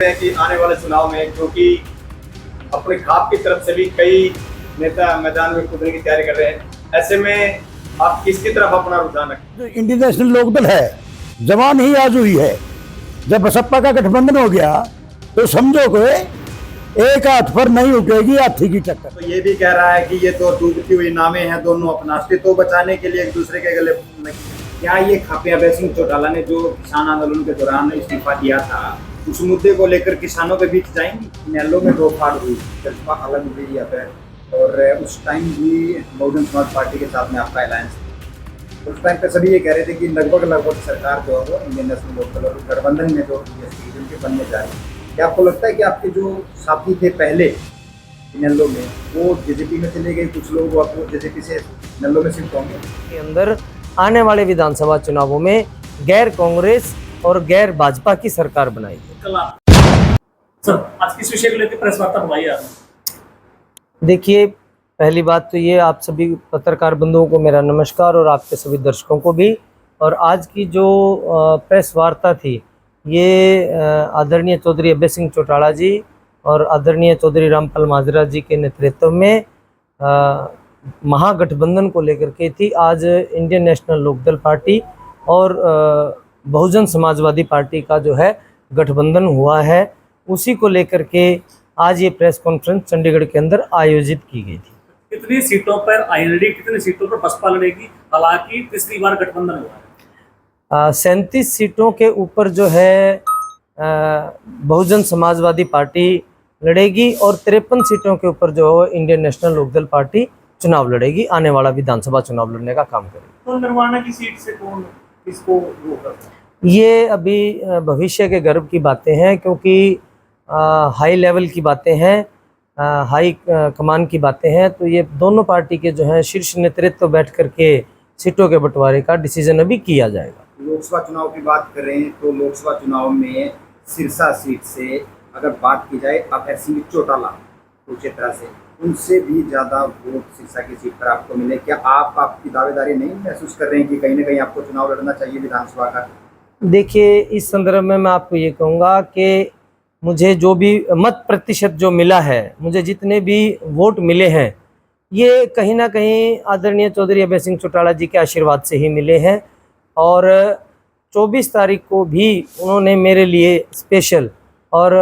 है कि आने वाले चुनाव में क्योंकि अपने खाप की तरफ से भी कई नेता मैदान में कूदने की तैयारी कर रहे हैं, ऐसे में आप किसकी तरफ अपना रुझान रखें? जो इंडियन नेशनल लोकदल है, जवान ही आज हुई है। जब बसपा का गठबंधन हो गया तो समझो कि एक हाथ पर नहीं उठेगी हाथी की टक्कर। तो ये भी कह रहा है कि ये तो डूबती हुई नावें हैं, दोनों अपना अस्तित्व बचाने के लिए एक दूसरे के गले में। क्या ये खापिया अभय सिंह चौटाला ने जो किसान आंदोलन के दौरान इस्तीफा दिया था, उस मुद्दे को लेकर किसानों के बीच जाएंगी? नैलो में दो फाड़ हुई, जज्बा अलग हुई यहाँ पे, और उस टाइम भी बहुजन समाज पार्टी के साथ में आपका अलायंस था। उस टाइम पे सभी ये कह रहे थे कि लगभग सरकार जो है वो इंडियन नेशनल लोकदल और गठबंधन में जो उनके बनने जा रही है। क्या आपको लगता है कि आपके जो साथी थे पहले नैलो में, वो जेजेपी में चले गए, कुछ लोग आपको जेजेपी से नैलो में शिफ्ट होंगे? के अंदर आने वाले विधानसभा चुनावों में गैर कांग्रेस और गैर भाजपा की सरकार बनाएगी। सर, आज किस विषय को लेकर प्रेस वार्ता बुलाई है? देखिए, पहली बात तो ये, आप सभी पत्रकार बंधुओं को मेरा नमस्कार और आपके सभी दर्शकों को भी। और आज की जो प्रेस वार्ता थी, ये आदरणीय चौधरी अभय सिंह चौटाला जी और आदरणीय चौधरी रामपाल माजरा जी के नेतृत्व में महागठबंधन को लेकर के थी। आज इंडियन नेशनल लोकदल पार्टी और बहुजन समाजवादी पार्टी का जो है गठबंधन हुआ है, उसी को लेकर के आज ये प्रेस कॉन्फ्रेंस चंडीगढ़ के अंदर आयोजित की गई थी। कितनी सीटों पर आईएनडी, कितनी सीटों पर बसपा लड़ेगी? हालांकि तीसरी बार गठबंधन हुआ है। 37 सीटों के ऊपर जो है बहुजन समाजवादी पार्टी लड़ेगी और 53 सीटों के ऊपर जो है इंडियन नेशनल लोकदल पार्टी चुनाव लड़ेगी, आने वाला विधानसभा चुनाव लड़ने का काम करेगी। तो निर्वाणा की सीट से कौन किसको वो करता है? ये अभी भविष्य के गर्व की बातें हैं, क्योंकि हाई लेवल की बातें हैं, हाई कमान की बातें हैं। तो ये दोनों पार्टी के जो हैं शीर्ष नेतृत्व बैठ करके सीटों के बंटवारे का डिसीजन अभी किया जाएगा। लोकसभा चुनाव की बात करें तो लोकसभा चुनाव में सिरसा सीट से अगर बात की जाए अभय सिंह चौटाला कुरुक्षेत्र से, उनसे भी ज़्यादा वोट सिरसा की सीट पर आपको मिले। क्या आप आपकी दावेदारी नहीं महसूस कर रहे हैं कि कहीं ना कहीं आपको चुनाव लड़ना चाहिए विधानसभा का? देखिए, इस संदर्भ में मैं आपको ये कहूँगा कि मुझे जो भी मत प्रतिशत जो मिला है, मुझे जितने भी वोट मिले हैं, ये कहीं ना कहीं आदरणीय चौधरी अभय सिंह चौटाला जी के आशीर्वाद से ही मिले हैं। और 24 तारीख को भी उन्होंने मेरे लिए स्पेशल और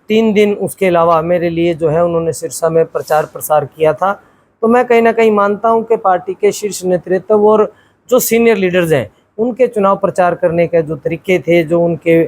3 दिन उसके अलावा मेरे लिए जो है उन्होंने सिरसा में प्रचार प्रसार किया था। तो मैं कहीं ना कहीं मानता हूं कि पार्टी के शीर्ष नेतृत्व और जो सीनियर लीडर्स हैं, उनके चुनाव प्रचार करने के जो तरीके थे, जो उनके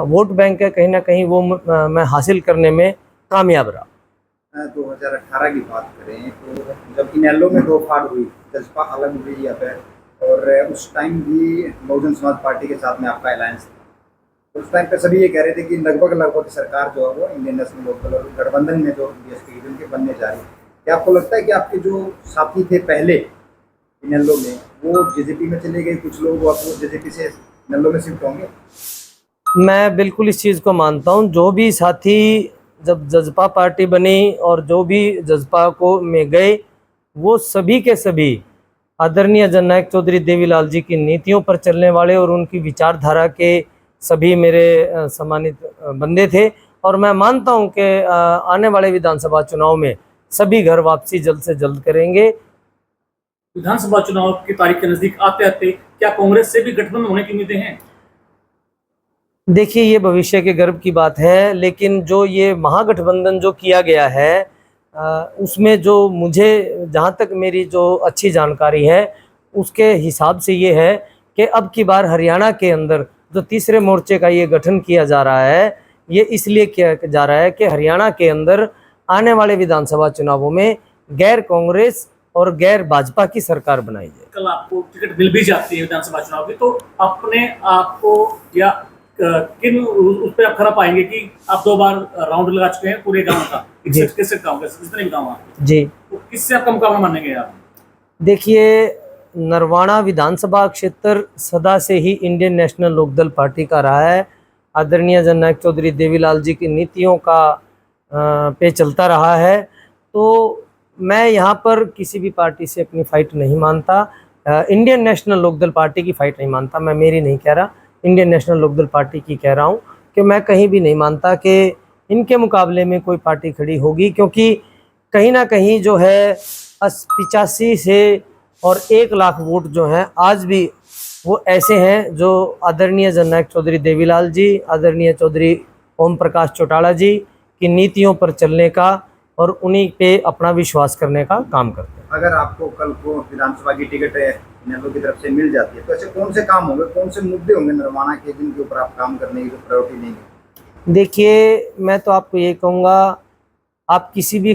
वोट बैंक है, कहीं ना कहीं वो मैं हासिल करने में कामयाब रहा। 2018 की बात करें तो जब इनेलो में दो फाड़ हुई, जज्बा अलग हुई यहाँ पे, और उस टाइम भी बहुजन समाज पार्टी के साथ में आपका अलायंस था। उस टाइम पे सभी ये कह रहे थे कि लगभग सरकार जो है वो इंडियन नेशनल लोकदल और गठबंधन में जो के बनने जा रही है। क्या आपको लगता है कि आपके जो साथी थे पहले इनेलो में, वो जेजेपी में चले गए, कुछ लोग आपको जेजेपी से इनेलो में शिफ्ट होंगे? मैं बिल्कुल इस चीज़ को मानता हूं। जो भी साथी जब जजपा पार्टी बनी और जो भी जजपा को में गए, वो सभी के सभी आदरणीय जननायक चौधरी देवीलाल जी की नीतियों पर चलने वाले और उनकी विचारधारा के सभी मेरे सम्मानित बंदे थे। और मैं मानता हूं कि आने वाले विधानसभा चुनाव में सभी घर वापसी जल्द से जल्द करेंगे। विधानसभा चुनाव की तारीख के नजदीक आते आते क्या कांग्रेस से भी गठबंधन होने की उम्मीदें हैं? देखिए, ये भविष्य के गर्व की बात है, लेकिन जो ये महागठबंधन जो किया गया है, उसमें जो मुझे, जहाँ तक मेरी जो अच्छी जानकारी है, उसके हिसाब से ये है कि अब की बार हरियाणा के अंदर जो तीसरे मोर्चे का ये गठन किया जा रहा है, ये इसलिए किया जा रहा है कि हरियाणा के अंदर आने वाले विधानसभा चुनावों में गैर कांग्रेस और गैर भाजपा की सरकार बनाई जाए। कल आपको टिकट मिल भी जाती है विधानसभा चुनाव की, तो अपने आप को या किन उस पर आप खरा पाएंगे कि आप 2 बार राउंड लगा चुके हैं पूरे गांव का, किससे गांव का, जितने भी गांव जी, तो किससे आपका मुकाबला मानेंगे आप? देखिए, नरवाणा विधानसभा क्षेत्र सदा से ही इंडियन नेशनल लोकदल पार्टी का रहा है। आदरणीय जननायक चौधरी देवीलाल जी की नीतियों का पे चलता रहा है। तो मैं यहाँ पर किसी भी पार्टी से अपनी फाइट नहीं मानता, इंडियन नेशनल लोकदल पार्टी की फाइट नहीं मानता। मैं मेरी नहीं कह रहा, इंडियन नेशनल लोकदल पार्टी की कह रहा हूँ। कि मैं कहीं भी नहीं मानता कि इनके मुकाबले में कोई पार्टी खड़ी होगी, क्योंकि कहीं ना कहीं जो है 85 से और 1 लाख वोट जो हैं आज भी वो ऐसे हैं जो आदरणीय जननायक चौधरी देवीलाल जी, आदरणीय चौधरी ओम प्रकाश चौटाला जी की नीतियों पर चलने का और उन्हीं पे अपना विश्वास करने का काम करते हैं। अगर आपको कल को विधानसभा की टिकट इनेलो की तरफ से मिल जाती है तो ऐसे कौन से काम होंगे, कौन से मुद्दे होंगे नरवाना के जिनके ऊपर आप काम करने की प्रायोरिटी देंगे? देखिए, मैं तो आपको ये कहूँगा, आप किसी भी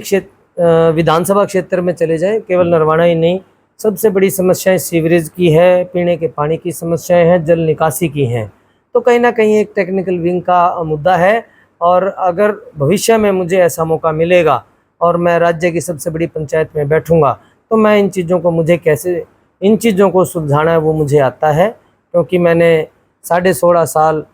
विधानसभा क्षेत्र में चले जाएं, केवल नरवाना ही नहीं, सबसे बड़ी समस्याएं सीवरेज की है, पीने के पानी की समस्याएं हैं, जल निकासी की हैं। तो कहीं ना कहीं एक टेक्निकल विंग का मुद्दा है, और अगर भविष्य में मुझे ऐसा मौका मिलेगा और मैं राज्य की सबसे बड़ी पंचायत में बैठूंगा तो मैं इन चीज़ों को, मुझे कैसे इन चीज़ों को सुलझाना है वो मुझे आता है, क्योंकि मैंने 16.5 साल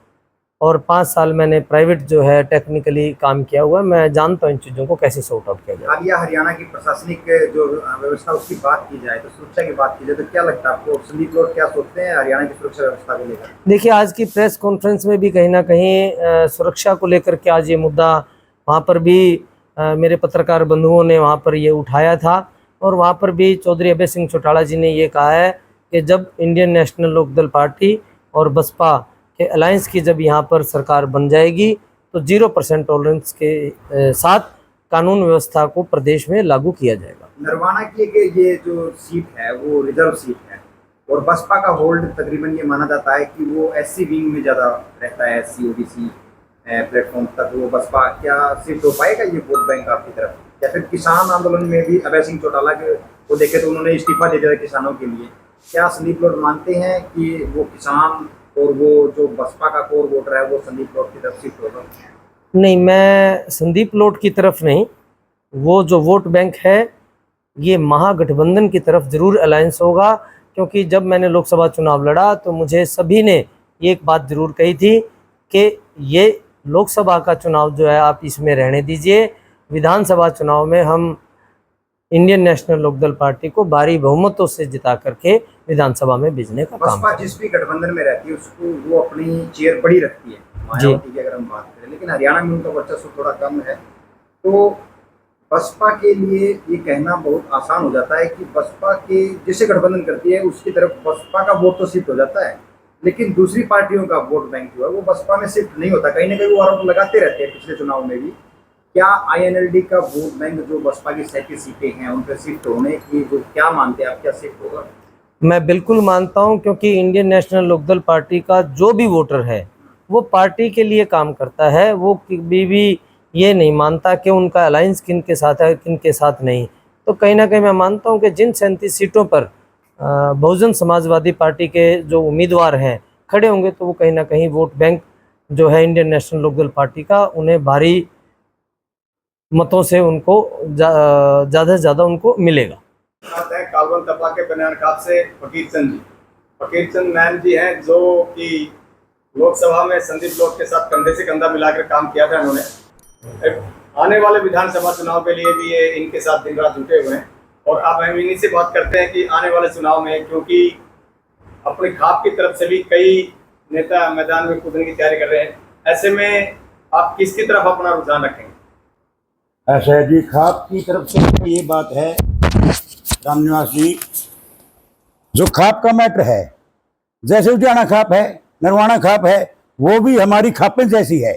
और 5 साल मैंने प्राइवेट जो है टेक्निकली काम किया हुआ है। मैं जानता हूँ इन चीज़ों को कैसे सॉर्ट आउट किया जाए। हालिया हरियाणा की प्रशासनिक जो व्यवस्था उसकी बात की जाए, तो सुरक्षा की बात की जाए, तो क्या लगता है आपको, संदीप लोग क्या सोचते हैं हरियाणा की सुरक्षा व्यवस्था को लेकर? देखिए, आज की प्रेस कॉन्फ्रेंस में भी कहीं ना कहीं सुरक्षा को लेकर के आज ये मुद्दा, वहाँ पर भी मेरे पत्रकार बंधुओं ने वहाँ पर ये उठाया था, और वहाँ पर भी चौधरी अभय सिंह चौटाला जी ने ये कहा है कि जब इंडियन नेशनल लोकदल पार्टी और बसपा के अलायंस की जब यहाँ पर सरकार बन जाएगी तो 0% टॉलरेंस के साथ कानून व्यवस्था को प्रदेश में लागू किया जाएगा। नरवाना की ये जो सीट है वो रिजर्व सीट है, और बसपा का होल्ड तकरीबन ये माना जाता है कि वो एससी विंग में ज़्यादा रहता है, एससी ओबीसी प्लेटफॉर्म तक वो बसपा क्या शिफ्ट हो पाएगा ये वोट बैंक आपकी तरफ? या फिर किसान आंदोलन में भी अभय सिंह चौटाला को देखे तो उन्होंने इस्तीफा दे दिया किसानों के लिए, क्या संदीप लोग मानते हैं कि वो किसान और वो जो बसपा का कोर वोटर है वो संदीप लोग की तरफ शिफ्ट होगा? नहीं, मैं संदीप लोट की तरफ नहीं, वो जो वोट बैंक है ये महागठबंधन की तरफ ज़रूर अलायंस होगा, क्योंकि जब मैंने लोकसभा चुनाव लड़ा तो मुझे सभी ने एक बात ज़रूर कही थी कि ये लोकसभा का चुनाव जो है आप इसमें रहने दीजिए, विधानसभा चुनाव में हम इंडियन नेशनल लोकदल पार्टी को भारी बहुमतों से जिता करके विधानसभा में भेजने का काम बसपा जिस भी गठबंधन में रहती है उसको वो अपनी चेयर बड़ी रखती है, मायावती की अगर हम बात करें, लेकिन हरियाणा में उनका वर्चस्व थोड़ा कम है। तो बसपा के लिए ये कहना बहुत आसान हो जाता है कि बसपा के जिससे गठबंधन करती है उसकी तरफ बसपा का वोट तो शिफ्ट हो जाता है, लेकिन दूसरी पार्टियों का वोट बैंक जो है वो बसपा में शिफ्ट नहीं होता। कहीं ना कहीं वो आरोप लगाते रहते हैं पिछले चुनाव में भी। क्या आईएनएलडी का वोट बैंक जो बसपा की 37 सीटें हैं उन पर शिफ्ट होने की जो क्या मानते हैं आप, क्या शिफ्ट होगा? मैं बिल्कुल मानता हूं, क्योंकि इंडियन नेशनल लोकदल पार्टी का जो भी वोटर है वो पार्टी के लिए काम करता है, वो कभी भी ये नहीं मानता कि उनका अलायंस किन के साथ है किन के साथ नहीं। तो कहीं ना कहीं मैं मानता हूं कि जिन 37 सीटों पर बहुजन समाजवादी पार्टी के जो उम्मीदवार हैं खड़े होंगे तो वो कहीं ना कहीं वोट बैंक जो है इंडियन नेशनल लोकदल पार्टी का, उन्हें भारी मतों से उनको ज़्यादा से ज़्यादा उनको मिलेगा। कालवन तपा के बनियान खाप से फकीर चंद जी, फकीर चंद मैन जी हैं जो कि लोकसभा में संदीप लोट के साथ कंधे से कंधा मिलाकर काम किया था इन्होंने। आने वाले विधानसभा चुनाव के लिए भी ये इनके साथ दिन रात जुटे हुए हैं, और अब हम इन्हीं से बात करते हैं कि आने वाले चुनाव में, क्योंकि अपनी खाप की तरफ से भी कई नेता मैदान में कूदने की तैयारी कर रहे हैं, ऐसे में आप किसकी तरफ अपना रुझान रखेंगे? ऐसा है जी, खाप की तरफ से ये बात है रामनिवास जी, जो खाप का मैटर है, जैसे उजाना खाप है, नरवाना खाप है, वो भी हमारी खापें जैसी है,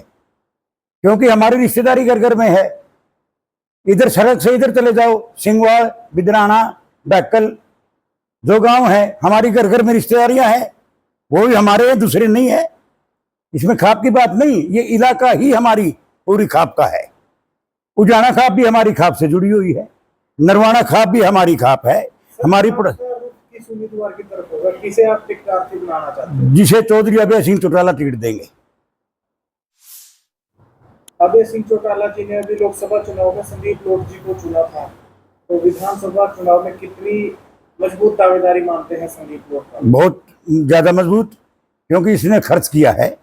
क्योंकि हमारी रिश्तेदारी घर घर में है। इधर सड़क से इधर चले जाओ, सिंगवाड़, बिदराना, बैकल जो गांव है हमारी घर घर में रिश्तेदारियां हैं, वो भी हमारे हैं, दूसरे नहीं है। इसमें खाप की बात नहीं, ये इलाका ही हमारी पूरी खाप का है। उजाना खाप भी हमारी खाप से जुड़ी हुई है, नरवाना खाप भी हमारी खाप है। हमारी किस उम्मीदवार की तरफ होगा, किसे आप टिकट बनाना चाहते हैं? जिसे चौधरी अभय सिंह चौटाला टिकट देंगे। अभय सिंह चौटाला जी ने अभी लोकसभा चुनाव में संदीप लोट जी को चुना था, तो विधानसभा चुनाव में कितनी मजबूत दावेदारी मानते हैं संदीप लोट का? बहुत ज्यादा मजबूत, क्योंकि इसने खर्च किया है,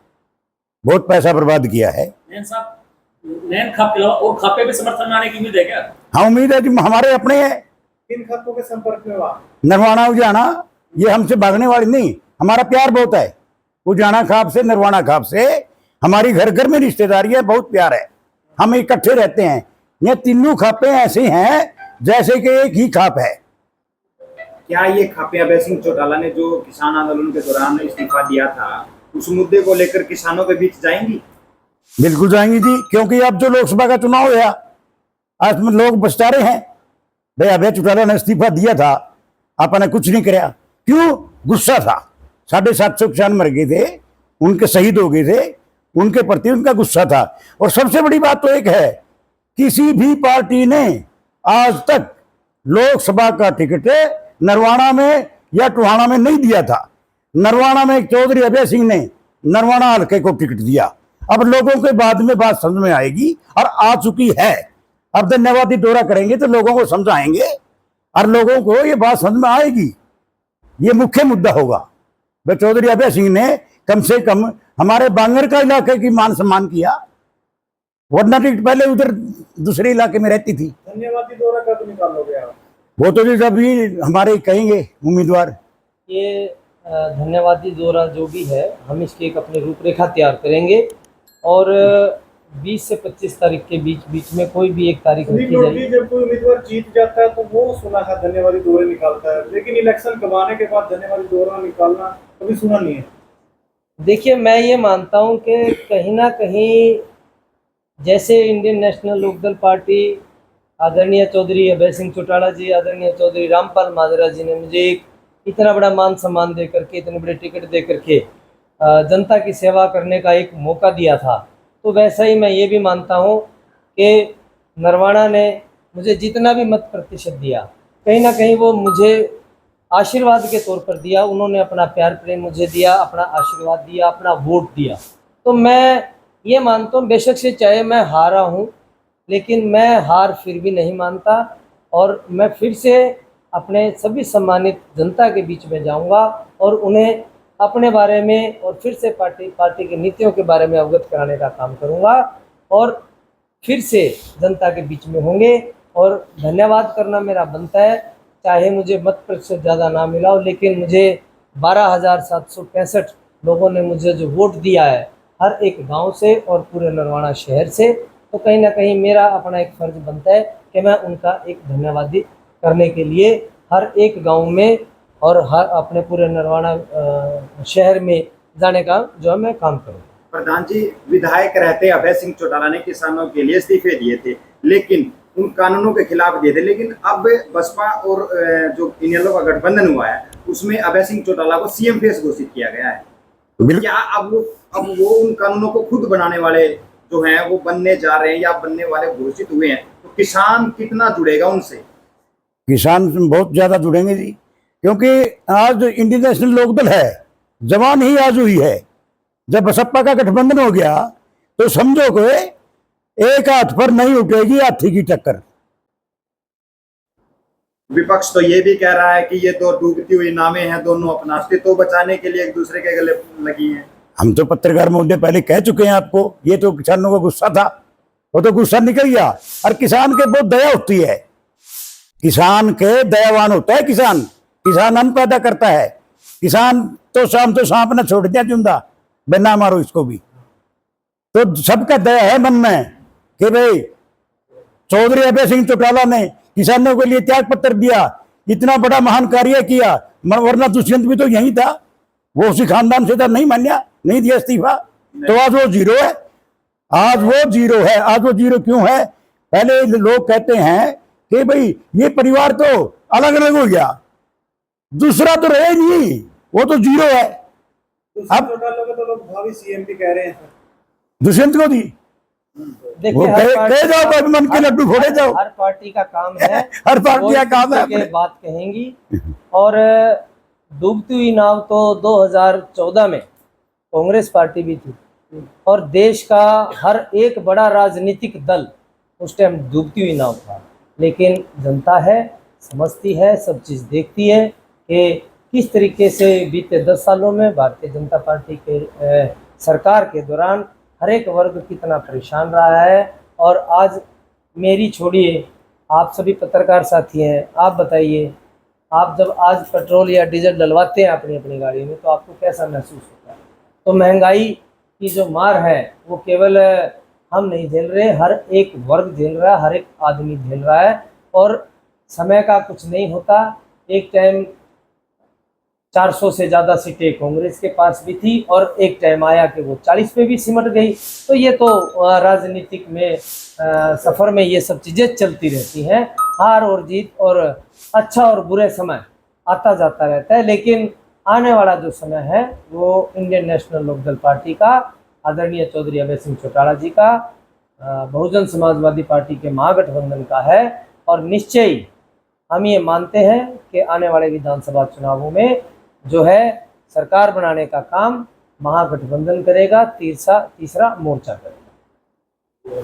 बहुत पैसा बर्बाद किया है। नैन साहब, नैन खाप के अलावा और खापे पे समर्थन में आने की उम्मीद है क्या? हाँ, उम्मीद है कि हमारे अपने हैं। किन खापों के संपर्क में हुआ? नरवाना उजाना, ये हमसे भागने वाली नहीं, हमारा प्यार बहुत है। उजाना खाप से, नरवाना खाप से हमारी घर घर में रिश्तेदारी है, बहुत प्यार है, हम इकट्ठे रहते हैं। ये तीनों खापे ऐसे हैं जैसे कि एक ही खाप है। क्या ये खापे अभय सिंह चौटाला ने जो किसान आंदोलन के दौरान इस्तीफा दिया था, उस मुद्दे को लेकर किसानों के बीच जाएंगी? बिल्कुल जाएंगी जी, क्योंकि अब जो लोकसभा का चुनाव हुआ, आज में लोग पछता रहे हैं भाई अभय चौटाला ने इस्तीफा दिया था, आपने कुछ नहीं कराया। क्यों? गुस्सा था। 750 किसान मर गए थे, उनके शहीद हो गए थे, उनके प्रति उनका गुस्सा था। और सबसे बड़ी बात तो एक है, किसी भी पार्टी ने आज तक लोकसभा का टिकट नरवाना में या टोहाना में नहीं दिया था। नरवाना में चौधरी अभय सिंह ने नरवाना हल्के को टिकट दिया। अब लोगों के बाद में बात समझ में आएगी और आ चुकी है। अब धन्यवादी दौरा करेंगे तो लोगों को समझाएंगे और लोगों को ये बात समझ में आएगी। ये मुख्य मुद्दा होगा। भाई चौधरी अभय सिंह ने कम से कम हमारे बांगर का इलाके की मान सम्मान किया, वरना टिकट पहले उधर दूसरे इलाके में रहती थी। धन्यवादी दौरा कब निकालोगे आप? वो तो जी अभी हमारे कहेंगे उम्मीदवार। ये धन्यवादी दौरा जो भी है, हम इसकी एक अपनी रूपरेखा तैयार करेंगे और 20 से 25 तारीख के बीच में कोई भी एक तारीख रखी जाएगी। जब कोई उम्मीदवार जीत जाता है तो वो सुना है धन्यवादी दौरे निकालता है, लेकिन इलेक्शन करवाने के बाद धन्यवादी दौरा निकालना कभी सुना नहीं है। देखिए, मैं ये मानता हूँ कि कहीं ना कहीं जैसे इंडियन नेशनल लोकदल पार्टी, आदरणीय चौधरी अभय सिंह चौटाला जी, आदरणीय चौधरी रामपाल माजरा जी ने मुझे एक इतना बड़ा मान सम्मान दे करके, इतने बड़े टिकट दे करके जनता की सेवा करने का एक मौका दिया था, तो वैसा ही मैं ये भी मानता हूँ कि नरवाना ने मुझे जितना भी मत प्रतिशत दिया, कहीं ना कहीं वो मुझे आशीर्वाद के तौर पर दिया। उन्होंने अपना प्यार प्रेम मुझे दिया, अपना आशीर्वाद दिया, अपना वोट दिया। तो मैं ये मानता हूँ, बेशक से चाहे मैं हारा हूँ, लेकिन मैं हार फिर भी नहीं मानता और मैं फिर से अपने सभी सम्मानित जनता के बीच में जाऊंगा और उन्हें अपने बारे में और फिर से पार्टी की नीतियों के बारे में अवगत कराने का काम करूंगा और फिर से जनता के बीच में होंगे। और धन्यवाद करना मेरा बनता है, चाहे मुझे मत प्रतिशत ज़्यादा ना मिला हो, लेकिन मुझे 12,765 लोगों ने मुझे जो वोट दिया है हर एक गांव से और पूरे नरवाना शहर से, तो कहीं ना कहीं मेरा अपना एक फ़र्ज़ बनता है कि मैं उनका एक धन्यवादी करने के लिए हर एक गांव में और हर अपने पूरे नरवाना शहर में जाने का जो है मैं काम करूँ। प्रधान जी, विधायक रहते अभय सिंह चौटाला ने किसानों के लिए इस्तीफे दिए थे, लेकिन उन कानूनों के खिलाफ दिए थे, लेकिन अब बसपा और जो इनेलो का गठबंधन हुआ है उसमें अभय सिंह चौटाला को सीएम फेस घोषित किया गया है। तो क्या अब वो उन कानूनों को खुद बनाने वाले जो हैं वो बनने जा रहे हैं या बनने वाले घोषित हुए हैं, तो किसान कितना जुड़ेगा उनसे? किसान बहुत ज्यादा जुड़ेंगे जी, क्योंकि आज इंडियन नेशनल लोकदल है, जवान ही आज हुई है। जब बसपा का गठबंधन हो गया तो समझो कि एक हाथ पर नहीं उठेगी हाथी की टक्कर। विपक्ष तो ये भी कह रहा है कि ये तो डूबती हुई नावें हैं, दोनों अपना अस्तित्व बचाने के लिए एक दूसरे के गले लगी हैं। हम तो पत्रकार महोदय पहले कह चुके हैं आपको, ये तो किसानों का गुस्सा था, वो तो गुस्सा निकल गया। और किसान के बहुत दया होती है, किसान के दयावान होता है। किसान अन्न पैदा करता है। किसान तो शाम तो सांप न छोड़ दिया जिंदा, बिना मारो इसको भी। तो सबका दया है मन में कि भाई चौधरी अभय सिंह चौटाला ने किसानों के लिए त्याग पत्र दिया, इतना बड़ा महान कार्य किया, वरना दुष्यंत भी तो यही था, वो उसी खानदान से था, नहीं मान्या, नहीं दिया इस्तीफा, तो आज वो जीरो है। आज वो जीरो क्यों है? पहले लोग कहते हैं कि भाई ये परिवार तो अलग अलग हो गया, दूसरा तो रहे नहीं, वो तो जीरो है। अब तो लोग भावी सीएम भी कह रहे हैं दुष्यंत को दी, वो कह जाओ, मन के लड्डू फोड़े जाओ। हर पार्टी का काम है हर पार्टी का काम है, के बात कहेंगी। और डूबती हुई नाव तो 2014 में कांग्रेस पार्टी भी थी और देश का हर एक बड़ा राजनीतिक दल उस टाइम डूबती हुई नाव था, लेकिन जनता है, समझती है, सब चीज़ देखती है कि किस तरीके से बीते 10 सालों में भारतीय जनता पार्टी के सरकार के दौरान हर एक वर्ग कितना परेशान रहा है। और आज मेरी छोड़िए, आप सभी पत्रकार साथी हैं, आप बताइए, आप जब आज पेट्रोल या डीजल डलवाते हैं अपनी अपनी गाड़ी में तो आपको कैसा महसूस होता है? तो महंगाई की जो मार है वो केवल हम नहीं झेल रहे, हर एक वर्ग झेल रहा है, हर एक आदमी झेल रहा है। और समय का कुछ नहीं होता। एक टाइम 400 से ज़्यादा सीटें कांग्रेस के पास भी थी और एक टाइम आया कि वो 40 पे भी सिमट गई। तो ये तो राजनीतिक में सफ़र में ये सब चीज़ें चलती रहती हैं, हार और जीत, और अच्छा और बुरे समय आता जाता रहता है। लेकिन आने वाला जो समय है वो इंडियन नेशनल लोकदल पार्टी का, आदरणीय चौधरी अभय सिंह चौटाला जी का, बहुजन समाजवादी पार्टी के महागठबंधन का है। और निश्चय ही हम ये मानते हैं कि आने वाले विधानसभा चुनावों में जो है सरकार बनाने का काम महागठबंधन करेगा, तीसरा मोर्चा करेगा।